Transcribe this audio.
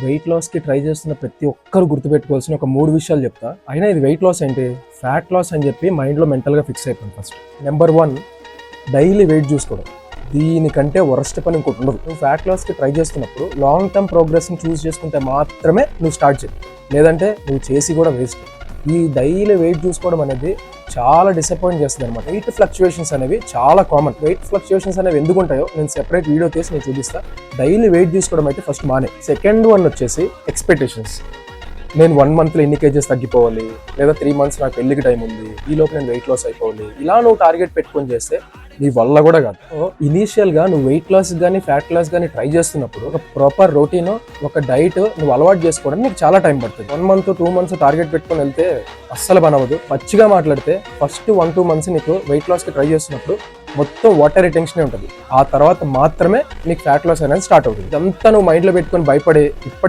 Wait లాస్కి try చేస్తున్న ప్రతి ఒక్కరు గుర్తుపెట్టుకోవాల్సిన ఒక 3 విషయాలు చెప్తా. అయినా ఇది వెయిట్ లాస్ ఏంటి, ఫ్యాట్ లాస్ అని చెప్పి మైండ్లో మెంటల్గా ఫిక్స్ అయిపోయింది. ఫస్ట్ నెంబర్ 1, డైలీ వెయిట్ చూసుకోవడం. దీనికంటే వరస్ట్ పని ఇంకోటి ఉండదు. నువ్వు ఫ్యాట్ లాస్కి ట్రై చేస్తున్నప్పుడు లాంగ్ టర్మ్ ప్రోగ్రెస్ని చూస్ చేసుకుంటే మాత్రమే నువ్వు స్టార్ట్ చేయి, లేదంటే నువ్వు చేసి కూడా వేస్ట్. ఈ డైలీ వెయిట్ చూసుకోవడం అనేది చాలా డిసప్పాయింట్ చేస్తుంది అనమాట. వెయిట్ ఫ్లక్చుయేషన్స్ అనేవి చాలా కామన్. వెయిట్ ఫ్లక్చుయేషన్స్ అనేవి ఎందుకు ఉంటాయో నేను సెపరేట్ వీడియో తీసి నేను చూపిస్తా. డైలీ వెయిట్ చూసుకోవడం అయితే ఫస్ట్ మానే. సెకండ్ వన్ వచ్చేసి ఎక్స్పెక్టేషన్స్. నేను 1 మంత్లో ఎన్ని కేజెస్ తగ్గిపోవాలి, లేదా 3 మంత్స్ నాకు పెళ్లికి టైం ఉంది, ఈ లోపు నేను వెయిట్ లాస్ అయిపోవాలి, ఇలా నువ్వు టార్గెట్ పెట్టుకొని చేస్తే నీ వల్ల కూడా కాదు. ఇనీషియల్గా నువ్వు వెయిట్ లాస్ కానీ ఫ్యాట్ లాస్ కానీ ట్రై చేస్తున్నప్పుడు ఒక ప్రాపర్ రొటీన్, ఒక డైట్ నువ్వు అలవాటు చేసుకోవడానికి నీకు చాలా టైం పడుతుంది. 1 మంత్ 2 మంత్స్ టార్గెట్ పెట్టుకొని వెళ్తే అస్సలు పనవదు. పచ్చిగా మాట్లాడితే ఫస్ట్ 1-2 మంత్స్ నీకు వెయిట్ లాస్కి ట్రై చేస్తున్నప్పుడు మొత్తం వాటర్ రిటెన్షనే ఉంటుంది. ఆ తర్వాత మాత్రమే నీకు ఫ్యాట్ లాస్ అనేది స్టార్ట్ అవుతుంది. ఇదంతా నువ్వు మైండ్లో పెట్టుకొని భయపడి